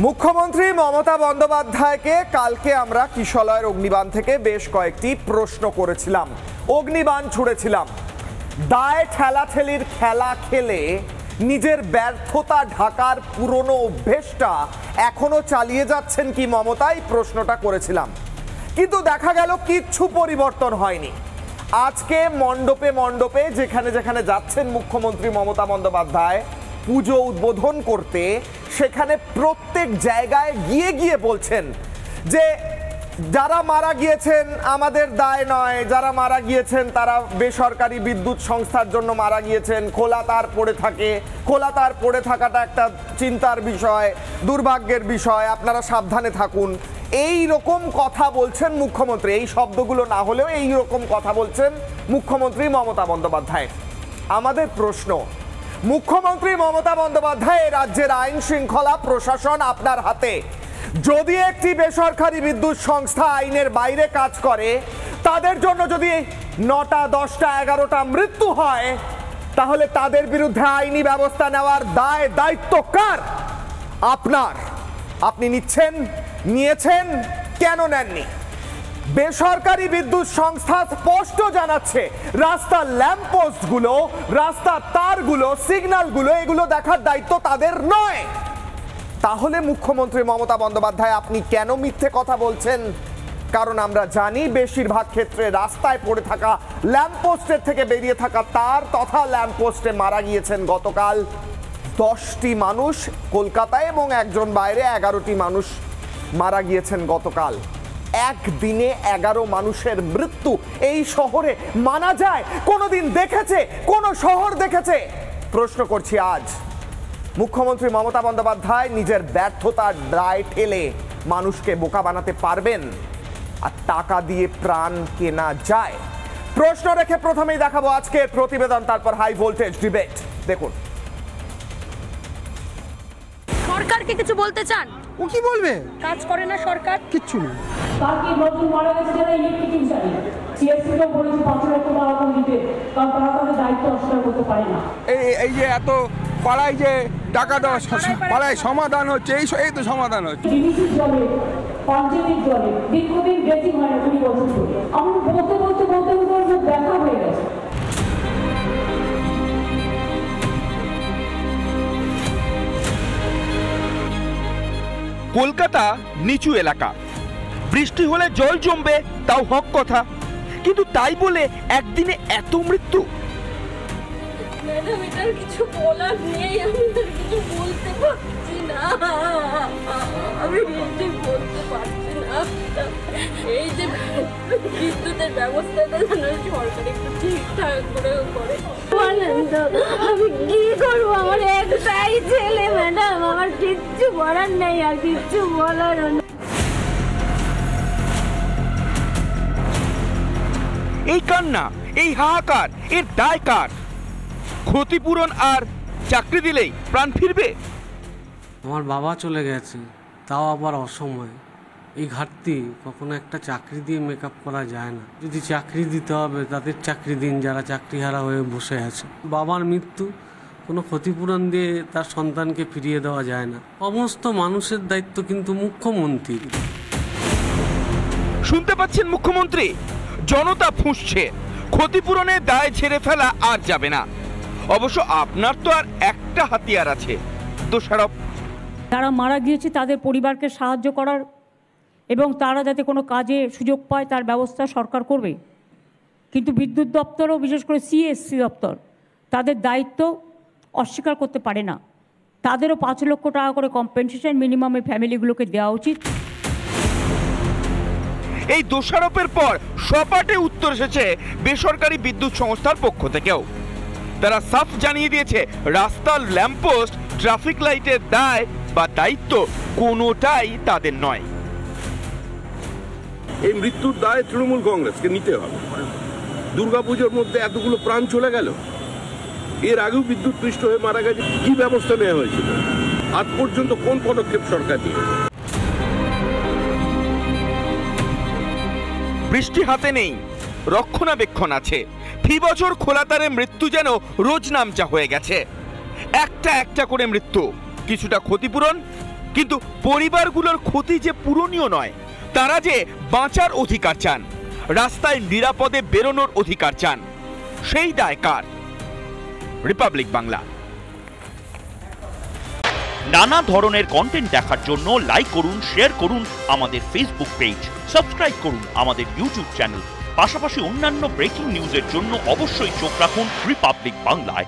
মুখ্যমন্ত্রী মমতা বন্দ্যোপাধ্যায়কে কালকে আমরা কিশলয়ের অগ্নিবাণ থেকে বেশ কয়েকটি প্রশ্ন করেছিলাম, অগ্নিবাণ ছুড়েছিলাম। দায় ঠেলাঠেলির খেলা খেলে নিজের ব্যর্থতা ঢাকার পুরনো অভ্যেসটা এখনো চালিয়ে যাচ্ছেন কি মমতাই প্রশ্নটা করেছিলাম, কিন্তু দেখা গেল কিচ্ছু পরিবর্তন হয়নি। আজকে মণ্ডপে মণ্ডপে যেখানে যেখানে যাচ্ছেন মুখ্যমন্ত্রী মমতা বন্দ্যোপাধ্যায় পুজো উদ্বোধন করতে, সেখানে প্রত্যেক জায়গায় গিয়ে গিয়ে বলছেন যে যারা মারা গিয়েছেন আমাদের দায় নয়, যারা মারা গিয়েছেন তারা বেসরকারি বিদ্যুৎ সংস্থার জন্য মারা গিয়েছেন, খোলা তার পড়ে থাকে, খোলা তার পড়ে থাকাটা একটা চিন্তার বিষয়, দুর্ভাগ্যের বিষয়, আপনারা সাবধানে থাকুন। এই রকম কথা বলছেন মুখ্যমন্ত্রী, এই শব্দগুলো না হলেও এই রকম কথা বলছেন মুখ্যমন্ত্রী মমতা বন্দ্যোপাধ্যায়। আমাদের প্রশ্ন, মুখ্যমন্ত্রী মমতা বন্দ্যোপাধ্যায় রাজ্যের আইন শৃঙ্খলা প্রশাসন আপনার হাতে। যদি একটি বেসরকারি বিদ্যুৎ সংস্থা আইনের বাইরে কাজ করে, তাদের জন্য যদি 9টা 10টা 11টা মৃত্যু হয়, তাহলে তাদের বিরুদ্ধে আইনি ব্যবস্থা নেওয়ার দায়িত্ব কার? আপনার। আপনি নিয়েছেন, কেন নেননি? বেসরকারি বিদ্যুৎ সংস্থা স্পষ্ট জানাচ্ছে রাস্তার ল্যাম্পপোস্টগুলো, রাস্তার তারগুলো, সিগন্যালগুলো এগুলো দেখার দায়িত্ব তাদের নয়। তাহলে মুখ্যমন্ত্রী মমতা বন্দ্যোপাধ্যায় আপনি কেন মিথ্যে কথা বলছেন? কারণ আমরা জানি বেশিরভাগ ক্ষেত্রে রাস্তায় পড়ে থাকা ল্যাম্পপোস্টের থেকে বেরিয়ে থাকা তার তথা ল্যাম্পপোস্টে মারা গিয়েছেন গতকাল 10টি মানুষ কলকাতায় এবং একজন বাইরে 11টি মানুষ মারা গিয়েছেন গতকাল। একদিনে 11 মানুষের মৃত্যু এই শহরে মানা যায়? কোনোদিন দেখেছে কোন শহর দেখেছে? প্রশ্ন করছি আজ। মুখ্যমন্ত্রী মমতা বন্দ্যোপাধ্যায় নিজের ব্যর্থতার দায় ঠেলে মানুষকে বোকা বানাতে পারবেন? আর টাকা দিয়ে প্রাণ কেনা যায়? প্রশ্ন রেখে প্রথমেই দেখাবো আজকের প্রতিবেদন, তারপর হাই ভোল্টেজ ডিবেট। দেখুন। সরকারকে কিছু বলতে চান? ও কি বলবে? কাজ করে না সরকার, কিচ্ছু না। তাকে নতুন মারা গেছে যারা ইলেকট্রিক ইনচার্জ, সিএসসিকেও বলেছে 5 লক্ষ টাকা করে দিতে, কারণ তারা তাদের দায়িত্ব অস্বীকার করতে পারে না। এই যে এত পাড়ায় যে টাকা দেওয়া পাড়ায় সমাধান হচ্ছে, এই তো সমাধান হচ্ছে। ডিবিসির জলে, পঞ্চায়েতের জলে দীর্ঘদিন ব্রেকিং হয় না 2 বছর ধরে। আমরা বলতে দেখা হয়ে গেছে। কলকাতা নিচু এলাকা, বৃষ্টি হলে জল জমবে তাও হক কথা, কিন্তু তাই বলে একদিনে এত মৃত্যু? ম্যাডাম এটার কিছু বলার নেই, আমি কিছু বলতে পারছি না, আমি কিছু বলতে পারছি না। এই যে বিদ্যুতের ব্যবস্থাটা যেন সরকার একটু ঠিকঠাক করে করে। আমি কি করবো? আমার একটাই ছেলে ম্যাডাম, আমার কিচ্ছু বলার নেই, আর কিচ্ছু বলার নেই। এই কান্না, এই হাহাকার, এর দায় কার? ক্ষতিপূরণ আর চাকরি দিলেই প্রাণ ফিরবে? আমার বাবা চলে গেছে, তাও আবার অসময়ে। এই ঘাটতি কখনো একটা চাকরি দিয়ে মেকআপ করা যায় না। যদি চাকরি দিতে হবে তাদের চাকরি দিন, যারা চাকরিহারা হয়ে বসে আছে। বাবার মৃত্যু কোনো ক্ষতিপূরণ দিয়ে তার সন্তানকে ফিরিয়ে দেওয়া যায় না। সমস্ত মানুষের দায়িত্ব কিন্তু মুখ্যমন্ত্রীর। শুনতে পাচ্ছেন মুখ্যমন্ত্রী? জনতা ফুঁসছে, ক্ষতিপূরণের দায় ঝেড়ে ফেলা আর যাবে না। অবশ্য আপনার তো আর একটা হাতিয়ার আছে, দোষারোপ। যারা মারা গিয়েছে তাদের পরিবারকে সাহায্য করার এবং তারা যাতে কোনো কাজে সুযোগ পায় তার ব্যবস্থা সরকার করবে। কিন্তু বিদ্যুৎ দপ্তরও, বিশেষ করে সিএসসি দপ্তর, তাদের দায়িত্ব অস্বীকার করতে পারে না। তাদেরও 5 লক্ষ টাকা করে কম্পেনসেশন মিনিমাম এই ফ্যামিলিগুলোকে দেওয়া উচিত। এই দোষারোপের পর সপাটে উত্তর এসেছে বেসরকারি বিদ্যুৎ সংস্থার পক্ষ থেকেও। তারা সাফ জানিয়ে দিয়েছে রাস্তার ল্যাম্পপোস্ট, ট্রাফিক লাইটের দায় বা দায়িত্ব কোনোটাই তাদের নয়। এই মৃত্যুর দায় তৃণমূল কংগ্রেসকে নিতে হবে। দুর্গাপুজোর মধ্যে এতগুলো প্রাণ চলে গেল, এর আগেও বিদ্যুৎ পৃষ্ঠ হয়ে মারা গেছে, কি ব্যবস্থা নেওয়া হয়েছিল? আজ পর্যন্ত কোন পদক্ষেপ সরকার নিয়েছে? বৃষ্টি হাতে নেই, রক্ষণাবেক্ষণ আছে। ফি বছর খোলা তারে মৃত্যু যেন রোজ নামচা হয়ে গেছে। একটা করে মৃত্যু, কিছুটা ক্ষতিপূরণ, কিন্তু পরিবারগুলোর ক্ষতি যে পূরণীয় নয়, তারা যে বাঁচার অধিকার চান, রাস্তায় নিরাপদে বেরোনোর অধিকার চান, সেই দায় কার? রিপাবলিক বাংলা। নানা ধরনের কন্টেন্ট দেখার জন্য লাইক করুন, শেয়ার করুন আমাদের ফেসবুক পেজ, সাবস্ক্রাইব করুন আমাদের ইউটিউব চ্যানেল। পাশাপাশি অন্যান্য ব্রেকিং নিউজের জন্য অবশ্যই চোখ রাখুন রিপাবলিক বাংলায়।